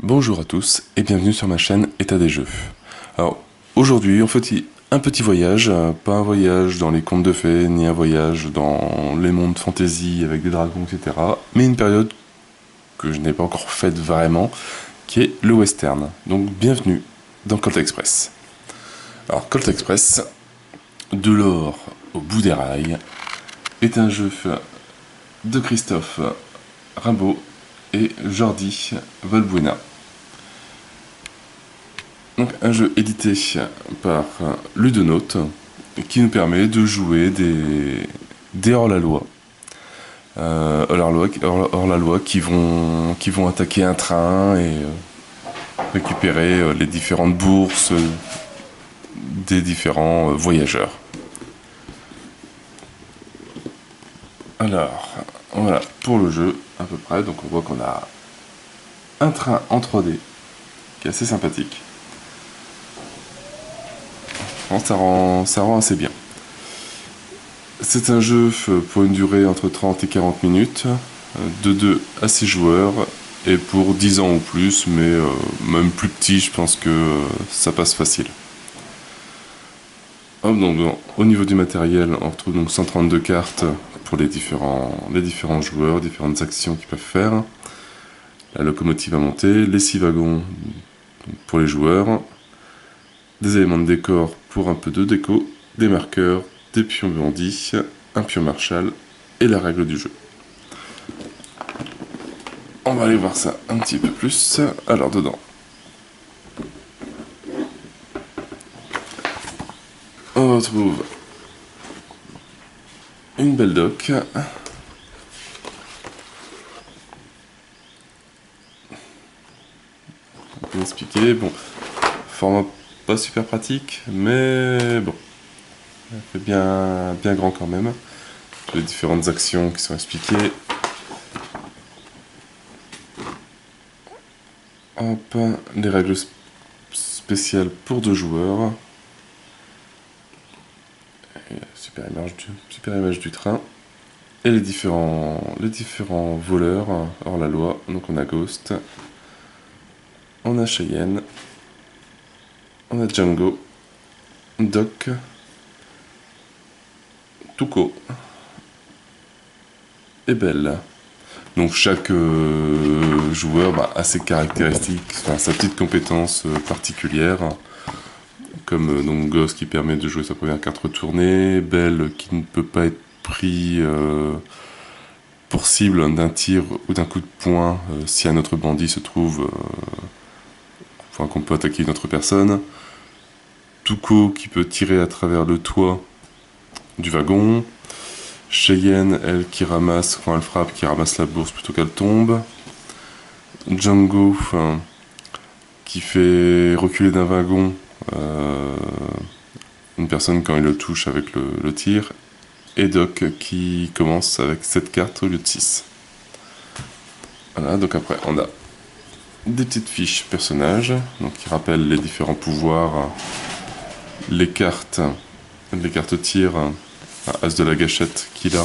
Bonjour à tous et bienvenue sur ma chaîne État des Jeux. Alors aujourd'hui on fait un petit voyage, pas un voyage dans les contes de fées, ni un voyage dans les mondes fantasy avec des dragons, etc. Mais une période que je n'ai pas encore faite vraiment, qui est le western. Donc bienvenue dans Colt Express. Alors Colt Express, de l'or au bout des rails, est un jeu de Christophe Rimbaud et Jordi Valbuena. Donc un jeu édité par Ludonote qui nous permet de jouer des hors-la-loi. Hors-la-loi qui vont attaquer un train et récupérer les différentes bourses des différents voyageurs. Alors, voilà pour le jeu à peu près. Donc on voit qu'on a un train en 3D qui est assez sympathique. Ça rend assez bien. C'est un jeu pour une durée entre 30 et 40 minutes, de 2 à 6 joueurs, et pour 10 ans ou plus, mais même plus petit, je pense que ça passe facile. Donc, au niveau du matériel, on retrouve donc 132 cartes pour les différents joueurs, différentes actions qu'ils peuvent faire. La locomotive à monter, les 6 wagons pour les joueurs, des éléments de décor pour un peu de déco, des marqueurs, des pions bandits, un pion Marshall et la règle du jeu. On va aller voir ça un petit peu plus. Alors dedans, on retrouve une belle doc. On peut expliquer, bon, format pas super pratique, mais bon, ça fait bien grand quand même. Les différentes actions qui sont expliquées. Hop, les règles spéciales pour 2 joueurs. Et super image du train. Et les différents voleurs hors la loi. Donc on a Ghost, on a Cheyenne, on a Django, Doc, Tuco et Belle. Donc chaque joueur a ses caractéristiques, enfin, sa petite compétence particulière, comme donc Ghost qui permet de jouer sa première carte retournée, Belle qui ne peut pas être pris pour cible d'un tir ou d'un coup de poing si un autre bandit se trouve, enfin qu'on peut attaquer une autre personne, Tuco qui peut tirer à travers le toit du wagon, Cheyenne, elle qui ramasse, quand elle frappe, qui ramasse la bourse plutôt qu'elle tombe, Django qui fait reculer d'un wagon une personne quand il le touche avec le tir, et Doc qui commence avec 7 cartes au lieu de 6. Voilà, donc après on a des petites fiches personnages donc qui rappellent les différents pouvoirs, les cartes tir, as de la gâchette qu'il a,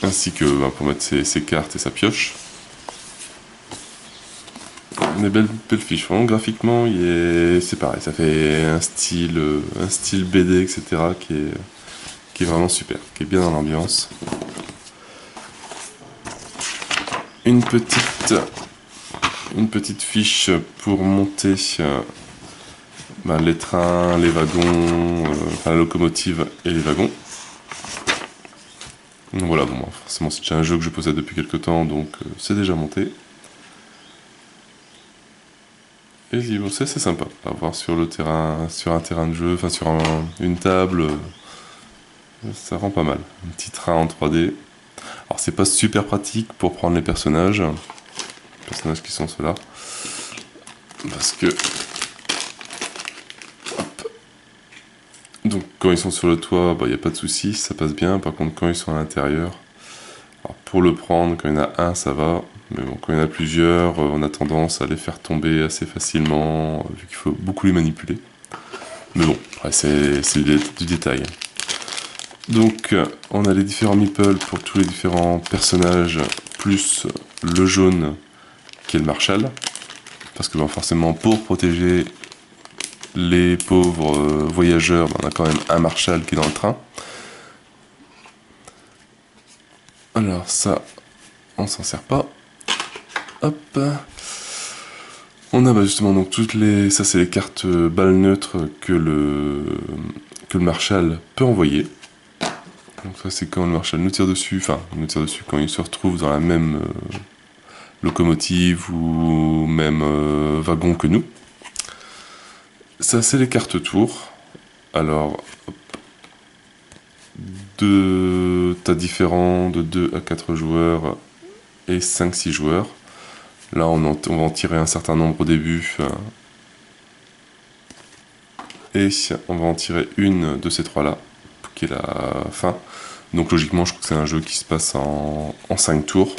ainsi que pour mettre ses cartes et sa pioche. Des belles fiches, vraiment graphiquement c'est pareil, ça fait un style BD, etc. qui est vraiment super, qui est bien dans l'ambiance. Une petite fiche pour monter les trains, les wagons, la locomotive et les wagons. Donc voilà, bon, forcément c'est déjà un jeu que je possède depuis quelques temps, donc c'est déjà monté. Et bon, c'est sympa à voir sur le terrain, sur un terrain de jeu, enfin sur une table, ça rend pas mal. Un petit train en 3D. Alors c'est pas super pratique pour prendre les personnages qui sont ceux-là, parce que donc quand ils sont sur le toit, il n'y a pas de souci, ça passe bien. Par contre quand ils sont à l'intérieur, pour le prendre, quand il y en a un ça va, mais bon, quand il y en a plusieurs, on a tendance à les faire tomber assez facilement, vu qu'il faut beaucoup les manipuler. Mais bon, c'est du détail. Donc on a les différents meeples pour tous les différents personnages, plus le jaune qui est le Marshal. Parce que forcément, pour protéger les pauvres voyageurs, on a quand même un Marshal qui est dans le train. Alors ça, on s'en sert pas. Hop. On a justement donc toutes les... Ça c'est les cartes balles neutres que le Marshal peut envoyer. Donc ça c'est quand le Marshal nous tire dessus, quand il se retrouve dans la même locomotive ou même wagon que nous. Ça c'est les cartes tours. Alors, t'as différents de 2 à 4 joueurs et 5-6 joueurs. Là on va en tirer un certain nombre au début. Et on va en tirer une de ces trois là, qui est la fin. Donc logiquement je crois que c'est un jeu qui se passe en 5 tours.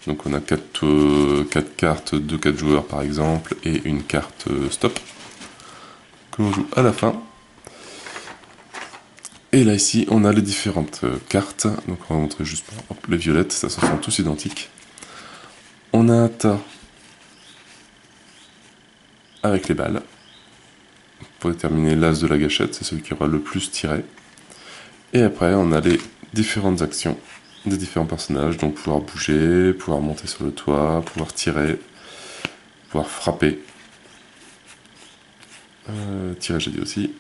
Donc on a 4 cartes de 4 joueurs par exemple, et une carte stop, que l'on joue à la fin. Et là ici on a les différentes cartes, donc on va montrer juste les violettes, ça sont tous identiques. On a un tas avec les balles, pour déterminer l'as de la gâchette, c'est celui qui aura le plus tiré. Et après on a les différentes actions des différents personnages, donc pouvoir bouger, pouvoir monter sur le toit, pouvoir tirer, pouvoir frapper, tirer j'ai dit aussi,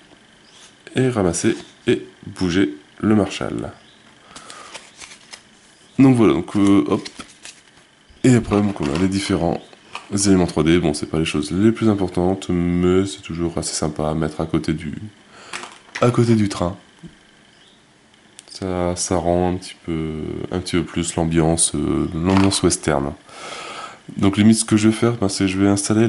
et ramasser et bouger le Marshal. Donc voilà, donc hop. Et après donc on a les différents éléments 3D, bon c'est pas les choses les plus importantes, mais c'est toujours assez sympa à mettre à côté du train. Ça rend un petit peu plus l'ambiance western. Donc limite ce que je vais faire, c'est que je vais installer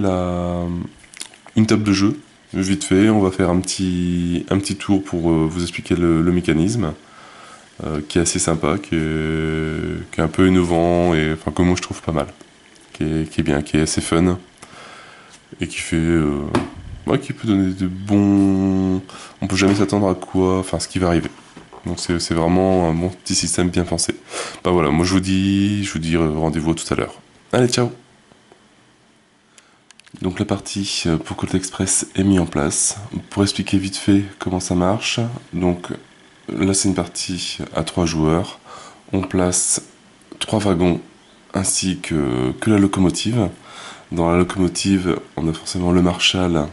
une table de jeu, vite fait, on va faire un petit tour pour vous expliquer le mécanisme, qui est assez sympa, qui est un peu innovant, et enfin que moi je trouve pas mal, qui est bien, qui est assez fun, et qui fait... qui peut donner de bons... On peut jamais s'attendre à ce qui va arriver. Donc c'est vraiment un bon petit système bien pensé. Bah voilà, moi je vous dis rendez-vous tout à l'heure. Allez, ciao. Donc la partie pour Colt Express est mise en place. Pour expliquer vite fait comment ça marche, donc là c'est une partie à 3 joueurs. On place 3 wagons ainsi que la locomotive. Dans la locomotive, on a forcément le Marshal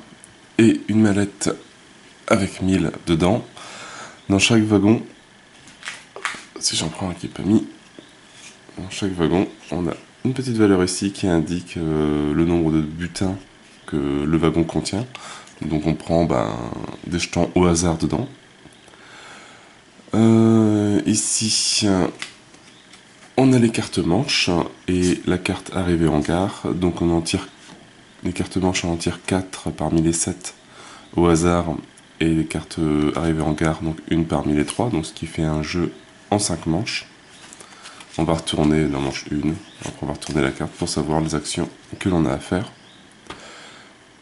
et une mallette avec 1000 dedans. Dans chaque wagon, si j'en prends un qui n'est pas mis, dans chaque wagon, on a une petite valeur ici qui indique le nombre de butins que le wagon contient. Donc on prend des jetons au hasard dedans. Ici, on a les cartes manches et la carte arrivée en gare. Donc on en tire les cartes manches, on en tire 4 parmi les 7 au hasard. Et les cartes arrivées en gare, donc une parmi les 3, donc ce qui fait un jeu en 5 manches. On va retourner la manche 1, après on va retourner la carte pour savoir les actions que l'on a à faire.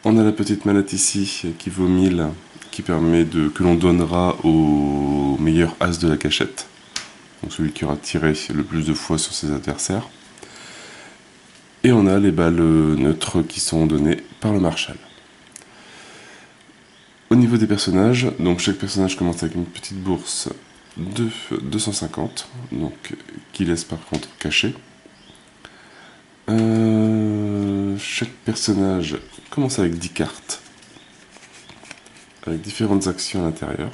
On a la petite mallette ici qui vaut 1000, qui permet que l'on donnera au meilleur as de la cachette, donc celui qui aura tiré le plus de fois sur ses adversaires. Et on a les balles neutres qui sont données par le Marshal. Au niveau des personnages, donc chaque personnage commence avec une petite bourse de 250, donc qui laisse par contre caché. Chaque personnage commence avec 10 cartes, avec différentes actions à l'intérieur.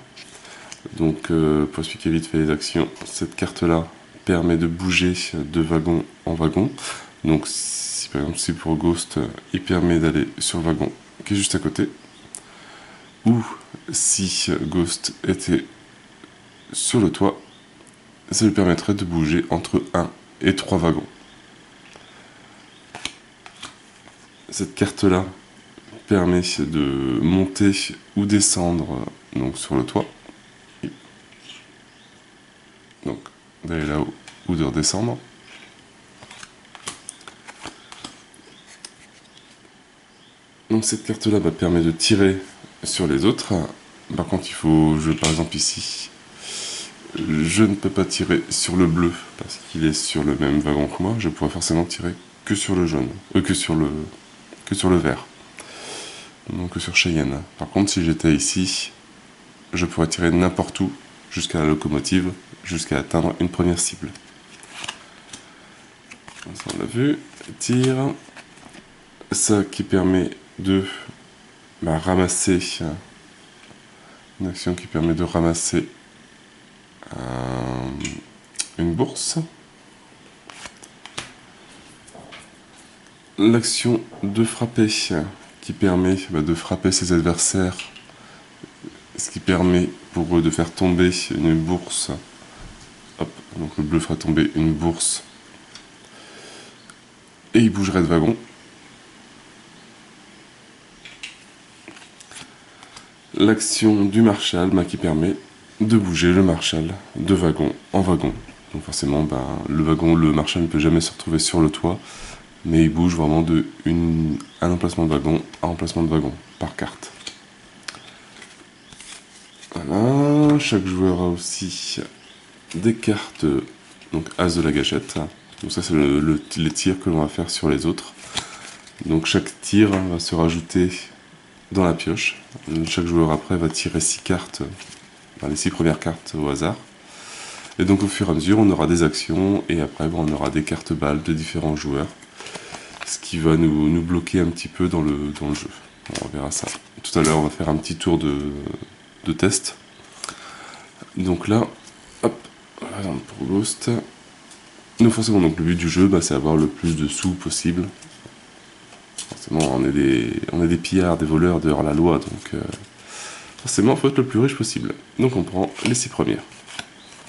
Donc pour expliquer vite fait les actions, cette carte là permet de bouger de wagon en wagon. Donc si par exemple c'est pour Ghost, il permet d'aller sur le wagon qui est juste à côté. Ou si Ghost était sur le toit, ça lui permettrait de bouger entre 1 et 3 wagons. Cette carte-là permet de monter ou descendre donc sur le toit. Donc d'aller là-haut ou de redescendre. Donc cette carte-là permet de tirer sur les autres. Par contre, il faut, par exemple ici, je ne peux pas tirer sur le bleu parce qu'il est sur le même wagon que moi. Je pourrais forcément tirer que sur le jaune, que sur le vert. Donc sur Cheyenne. Par contre, si j'étais ici, je pourrais tirer n'importe où jusqu'à la locomotive, jusqu'à atteindre une première cible. Ça, on l'a vu. Tire. Ça qui permet de ramasser. Une action qui permet de ramasser une bourse. L'action de frapper qui permet de frapper ses adversaires, ce qui permet pour eux de faire tomber une bourse. Hop, donc le bleu fera tomber une bourse et il bougerait de wagon. L'action du Marshal qui permet de bouger le Marshal de wagon en wagon. Donc forcément, le Marshal ne peut jamais se retrouver sur le toit, mais il bouge vraiment de un emplacement de wagon à un emplacement de wagon par carte. Voilà, chaque joueur a aussi des cartes, donc As de la gâchette. Donc ça c'est les tirs que l'on va faire sur les autres. Donc chaque tir va se rajouter dans la pioche. Chaque joueur après va tirer 6 cartes, les 6 premières cartes au hasard. Et donc au fur et à mesure on aura des actions et après on aura des cartes balles de différents joueurs. Ce qui va nous bloquer un petit peu dans le jeu. On verra ça. Tout à l'heure on va faire un petit tour de test. Donc là, hop, par exemple pour Ghost. Donc forcément donc le but du jeu c'est avoir le plus de sous possible. Forcément on est des pillards, des voleurs de hors-la-loi, donc forcément il faut être le plus riche possible. Donc on prend les 6 premières.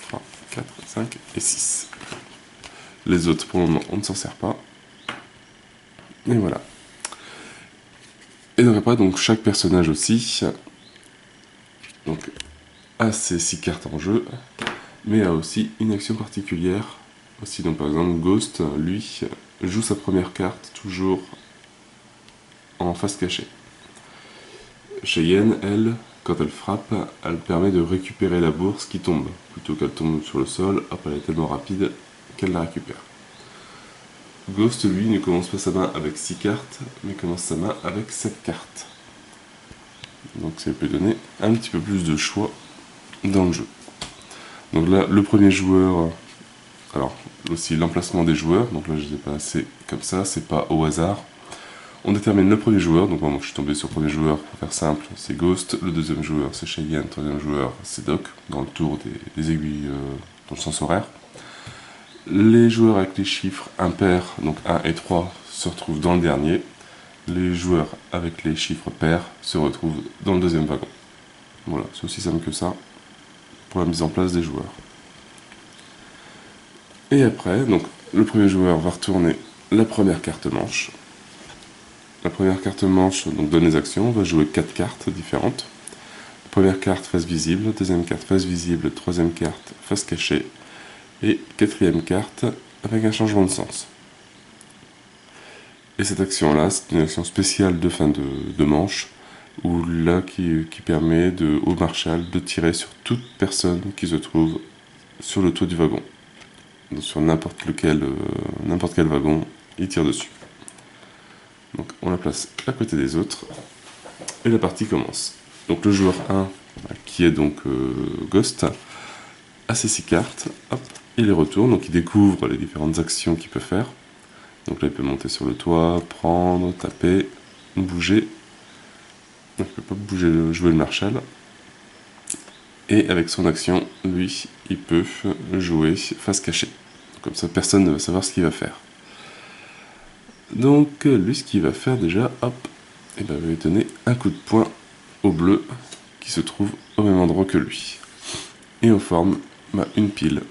3, 4, 5 et 6. Les autres pour le moment on ne s'en sert pas. Et voilà. Et donc après, chaque personnage aussi donc, a ses 6 cartes en jeu, mais a aussi une action particulière. Aussi, donc par exemple, Ghost, lui, joue sa première carte toujours en face cachée. Cheyenne, elle, quand elle frappe, elle permet de récupérer la bourse qui tombe. Plutôt qu'elle tombe sur le sol, hop, elle est tellement rapide qu'elle la récupère. Ghost, lui, ne commence pas sa main avec 6 cartes, mais commence sa main avec 7 cartes. Donc ça peut donner un petit peu plus de choix dans le jeu. Donc là, le premier joueur, alors aussi l'emplacement des joueurs, donc là je les ai pas assez comme ça, c'est pas au hasard. On détermine le premier joueur, donc moi je suis tombé sur le premier joueur, pour faire simple, c'est Ghost, le deuxième joueur c'est Cheyenne, le troisième joueur c'est Doc, dans le tour des aiguilles dans le sens horaire. Les joueurs avec les chiffres impairs, donc 1 et 3, se retrouvent dans le dernier. Les joueurs avec les chiffres pairs se retrouvent dans le deuxième wagon. Voilà, c'est aussi simple que ça pour la mise en place des joueurs. Et après, donc le premier joueur va retourner la première carte manche. La première carte manche donc, donne les actions, on va jouer 4 cartes différentes. Première carte face visible, deuxième carte face visible, troisième carte face cachée. Et quatrième carte avec un changement de sens. Et cette action-là, c'est une action spéciale de fin de manche, où là qui permet au Marshal de tirer sur toute personne qui se trouve sur le toit du wagon. Donc sur n'importe quel wagon, il tire dessus. Donc on la place à côté des autres, et la partie commence. Donc le joueur 1, qui est donc Ghost, a ses 6 cartes, hop, il les retourne, donc il découvre les différentes actions qu'il peut faire. Donc là il peut monter sur le toit, prendre, taper, bouger. Donc il peut pas jouer le Marshal. Et avec son action, lui, il peut jouer face cachée. Comme ça personne ne va savoir ce qu'il va faire. Donc lui ce qu'il va faire déjà, hop, il va lui donner un coup de poing au bleu qui se trouve au même endroit que lui. Et on forme une pile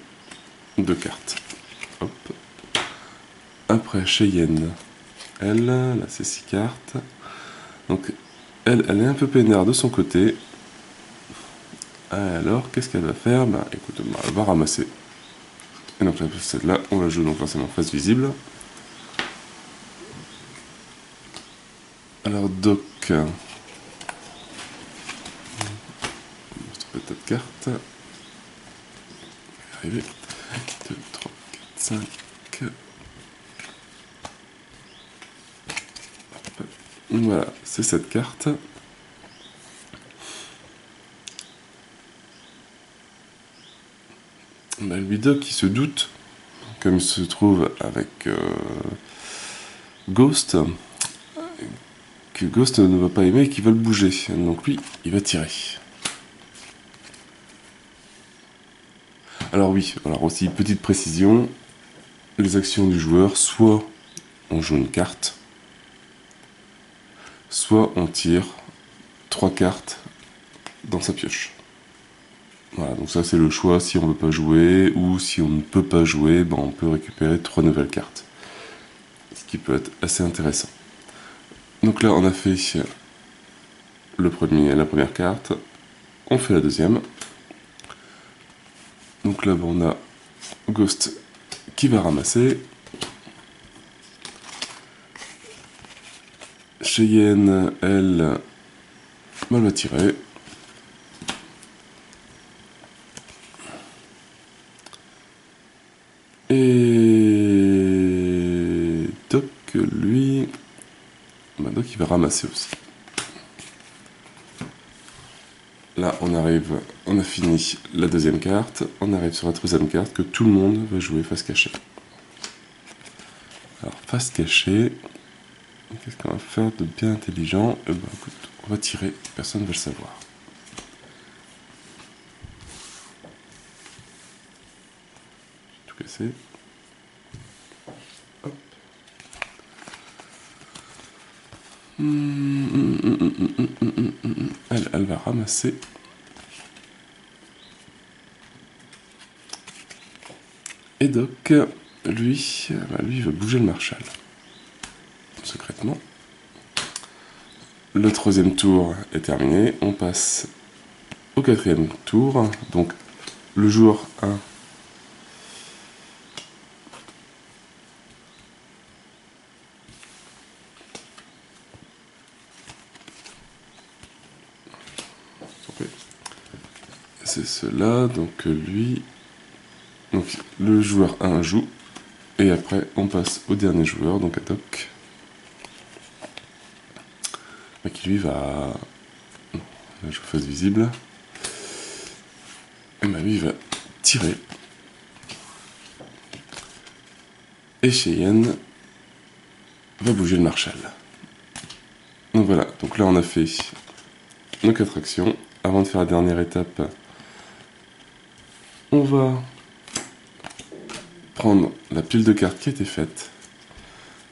de cartes. Hop. Après Cheyenne, elle a ses 6 cartes. Donc elle est un peu peinard de son côté. Alors qu'est-ce qu'elle va faire? Écoute, elle va ramasser. Et donc celle-là, on la joue donc forcément face visible. Alors Doc, peut-être carte. arriver. 2, 3, 4, 5. Voilà, c'est cette carte. On a lui Doc qui se doute, comme il se trouve avec Ghost, que Ghost ne va pas aimer et qu'il va le bouger. Donc lui, il va tirer. Alors oui, alors aussi, petite précision, les actions du joueur, soit on joue une carte, soit on tire 3 cartes dans sa pioche. Voilà, donc ça c'est le choix si on veut pas jouer, ou si on ne peut pas jouer, ben on peut récupérer 3 nouvelles cartes. Ce qui peut être assez intéressant. Donc là on a fait la première carte, on fait la deuxième. Donc là on a Ghost qui va ramasser. Cheyenne, elle va tirer. Et Doc, lui, Doc il va ramasser aussi. Là on a fini la deuxième carte, on arrive sur la troisième carte que tout le monde va jouer face cachée. Alors face cachée, qu'est-ce qu'on va faire de bien intelligent? Eh ben, écoute, on va tirer, personne ne va le savoir. Tout cassé. Hop. Elle va ramasser. Et Doc, lui, il va bouger le Marshall. Secrètement. Le troisième tour est terminé. On passe au quatrième tour. Donc, le joueur 1 c'est cela. Donc, lui. Donc, le joueur 1 joue. Et après, on passe au dernier joueur, donc à Doc. Qui lui va. Je vous fasse visible. Et lui il va tirer. Et Cheyenne va bouger le Marshall. Donc voilà, donc là on a fait nos 4 actions. Avant de faire la dernière étape, on va prendre la pile de cartes qui a été faite,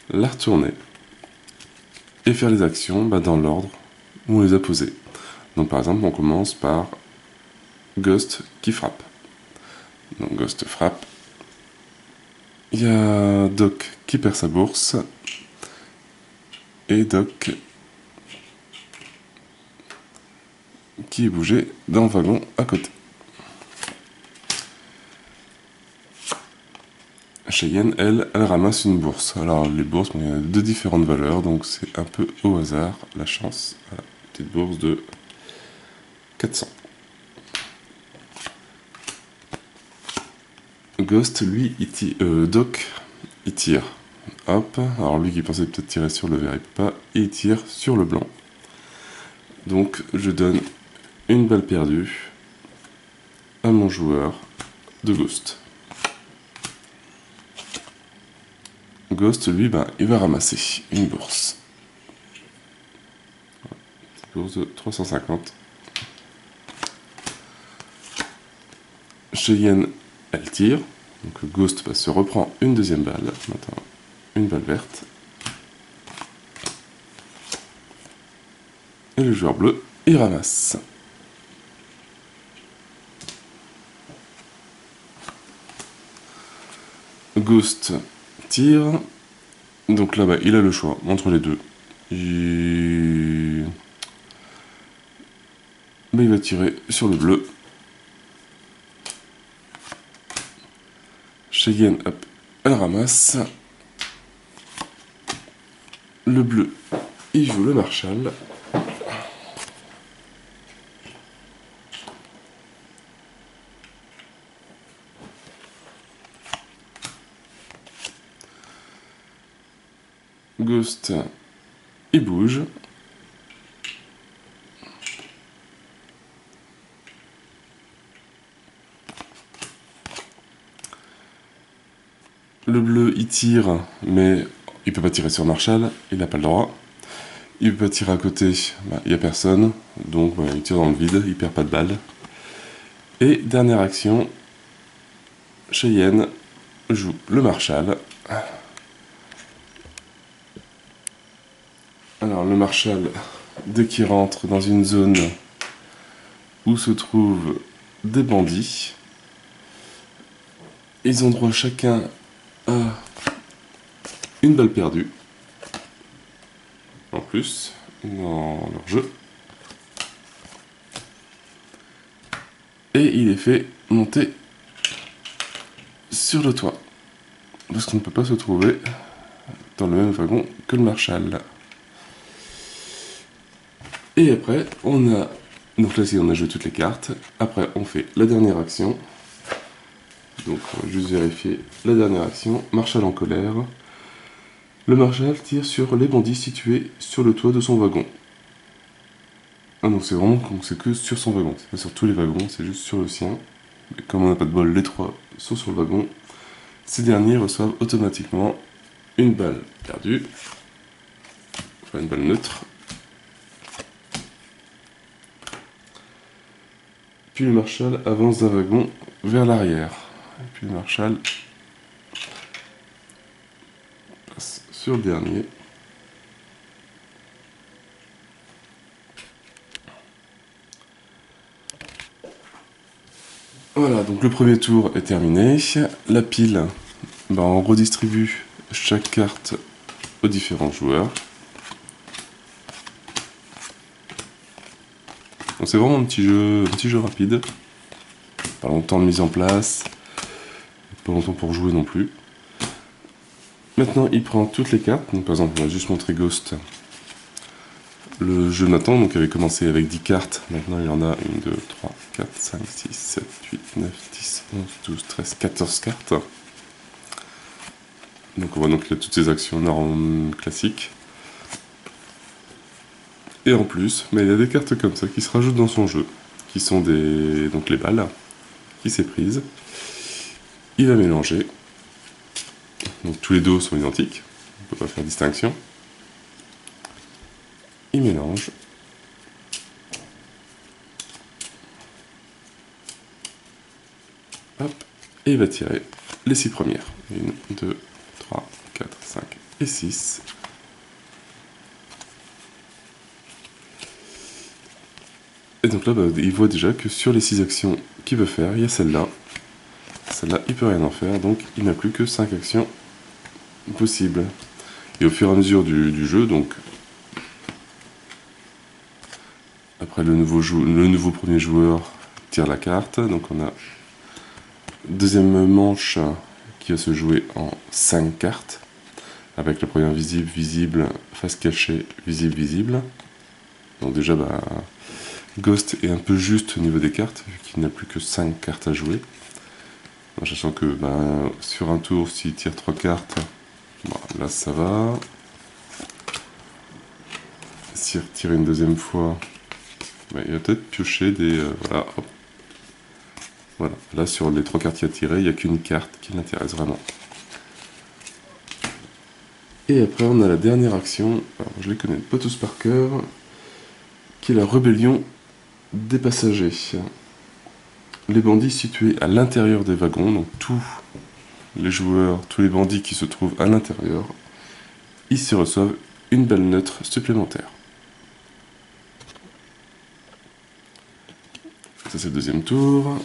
la retourner et faire les actions dans l'ordre où on les a posées. Donc par exemple, on commence par Ghost qui frappe. Donc Ghost frappe. Il y a Doc qui perd sa bourse. Et Doc qui est bougé dans le wagon à côté. Cheyenne, elle ramasse une bourse. Alors les bourses, il y a de différentes valeurs, donc c'est un peu au hasard, la chance. Voilà, petite bourse de 400. Ghost, lui, Doc, il tire. Hop, alors lui qui pensait peut-être tirer sur le vert, il peut pas, et il tire sur le blanc. Donc je donne une balle perdue à mon joueur de Ghost. Ghost, lui, il va ramasser une bourse. Une bourse de 350. Cheyenne, elle tire. Donc Ghost se reprend une deuxième balle. Maintenant, une balle verte. Et le joueur bleu, il ramasse. Ghost tire. Donc là, il a le choix entre les deux. Il va tirer sur le bleu. Cheyenne, hop, elle ramasse. Le bleu, il joue le Marshall. Ghost, il bouge. Le bleu, il tire, mais il peut pas tirer sur Marshall, il n'a pas le droit. Il peut pas tirer à côté, il n'y a personne, donc il tire dans le vide, il perd pas de balle. Et dernière action, Cheyenne joue le Marshall. Alors le Marshall, dès qu'il rentre dans une zone où se trouvent des bandits, ils ont droit chacun à une balle perdue, en plus, dans leur jeu. Et il est fait monter sur le toit, parce qu'on ne peut pas se trouver dans le même wagon que le Marshall. Et après, on a... Donc là, on a joué toutes les cartes. Après, on fait la dernière action. Donc, on va juste vérifier la dernière action. Marshall en colère. Le Marshall tire sur les bandits situés sur le toit de son wagon. Ah non, c'est vraiment c'est que sur son wagon. C'est pas sur tous les wagons, c'est juste sur le sien. Mais comme on n'a pas de bol, les trois sont sur le wagon. Ces derniers reçoivent automatiquement une balle perdue. Enfin, une balle neutre. Puis le Marshall avance d'un wagon vers l'arrière. Et puis le Marshall passe sur le dernier. Voilà, donc le premier tour est terminé. La pile, on redistribue chaque carte aux différents joueurs. Donc c'est vraiment un petit jeu rapide. Pas longtemps de mise en place, pas longtemps pour jouer non plus. Maintenant, il prend toutes les cartes. Donc par exemple, on va juste montrer Ghost. Le jeu Nathan donc, avait commencé avec 10 cartes. Maintenant, il y en a 1, 2, 3, 4, 5, 6, 7, 8, 9, 10, 11, 12, 13, 14 cartes. Donc on voit donc qu'il y a toutes ces actions normes classiques. Et en plus, il y a des cartes comme ça qui se rajoutent dans son jeu, qui sont donc les balles, qui s'est prise. Il va mélanger. Donc tous les dos sont identiques, on ne peut pas faire distinction. Il mélange. Hop, et il va tirer les 6 premières. 1, 2, 3, 4, 5 et 6. Et donc là, il voit déjà que sur les 6 actions qu'il veut faire, il y a celle-là. Celle-là, il peut rien en faire, donc il n'a plus que 5 actions possibles. Et au fur et à mesure du jeu, donc après le nouveau premier joueur tire la carte, donc on a deuxième manche qui va se jouer en 5 cartes, avec la première visible, visible, face cachée, visible, visible. Donc déjà, Ghost est un peu juste au niveau des cartes, vu qu'il n'a plus que 5 cartes à jouer. En sachant que sur un tour, s'il tire 3 cartes, là ça va. S'il retire une deuxième fois, il va peut-être piocher des... voilà, hop. Voilà, là sur les 3 cartes qu'il a tirées, il n'y a qu'une carte qui l'intéresse vraiment. Et après on a la dernière action, alors je les connais pas tous par cœur, qui est la rébellion des passagers. Les bandits situés à l'intérieur des wagons, donc tous les joueurs, tous les bandits qui se trouvent à l'intérieur, ils se reçoivent une balle neutre supplémentaire. Ça c'est le deuxième tour.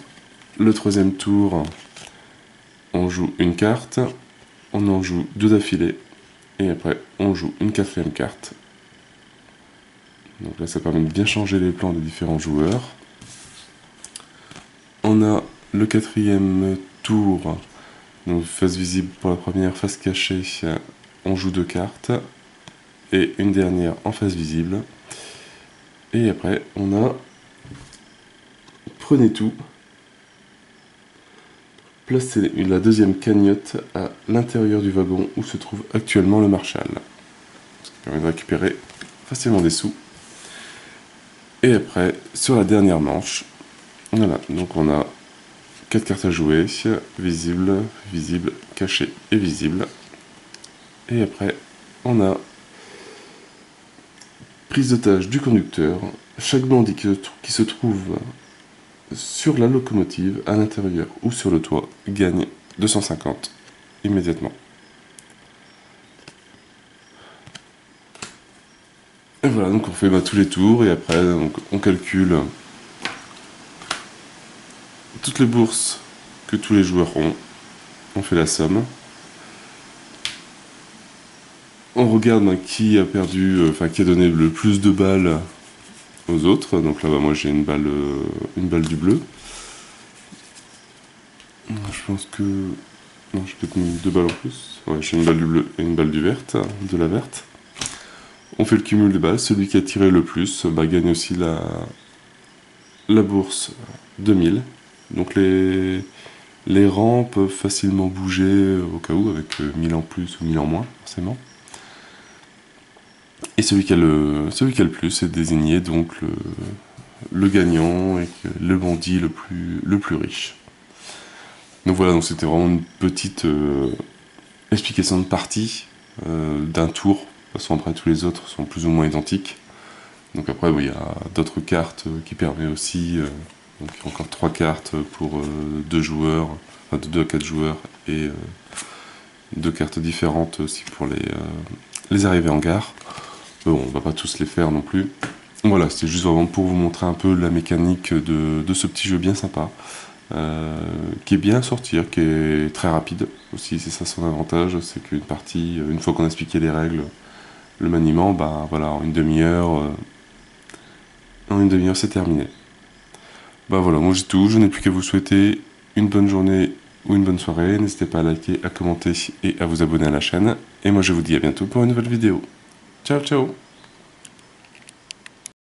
Le troisième tour, on joue une carte, on en joue 2 d'affilée, et après on joue une 4e carte. Donc là ça permet de bien changer les plans des différents joueurs. On a le 4e tour, donc face visible pour la première, face cachée, on joue 2 cartes, et une dernière en face visible. Et après on a prenez tout. Placez la deuxième cagnotte à l'intérieur du wagon où se trouve actuellement le Marshall. ce qui permet de récupérer facilement des sous. Et après, sur la dernière manche, voilà, donc on a 4 cartes à jouer, visible, visible, caché et visible. Et après, on a prise d'otage du conducteur. Chaque bandit qui se trouve sur la locomotive, à l'intérieur ou sur le toit, gagne 250 immédiatement. Et voilà, donc on fait tous les tours et après donc, on calcule toutes les bourses que tous les joueurs ont. On fait la somme. On regarde qui a perdu, qui a donné le plus de balles aux autres. Donc là, moi j'ai une balle du bleu. Je pense que... Non, j'ai peut-être mis 2 balles en plus. Ouais, j'ai une balle du bleu et une balle de la verte. On fait le cumul des balles. Celui qui a tiré le plus gagne aussi la bourse 2000. Donc les rangs peuvent facilement bouger au cas où, avec 1000 en plus ou 1000 en moins, forcément. Et celui qui a le plus est désigné donc le gagnant et le bandit le plus riche. Donc voilà, donc c'était vraiment une petite explication de partie d'un tour. De toute façon, après tous les autres sont plus ou moins identiques. Donc après, il y a d'autres cartes qui permettent aussi. Donc il y a encore 3 cartes pour 2 joueurs, enfin de 2 à 4 joueurs, et 2 cartes différentes aussi pour les arrivées en gare. Bon, on va pas tous les faire non plus. Voilà, c'était juste vraiment pour vous montrer un peu la mécanique de ce petit jeu bien sympa, qui est bien à sortir, qui est très rapide aussi, c'est ça son avantage, c'est qu'une partie, une fois qu'on a expliqué les règles, le maniement, voilà, en une demi-heure c'est terminé. Voilà, moi j'ai tout, je n'ai plus qu'à vous souhaiter une bonne journée ou une bonne soirée, n'hésitez pas à liker, à commenter et à vous abonner à la chaîne, et moi je vous dis à bientôt pour une nouvelle vidéo. Ciao ciao.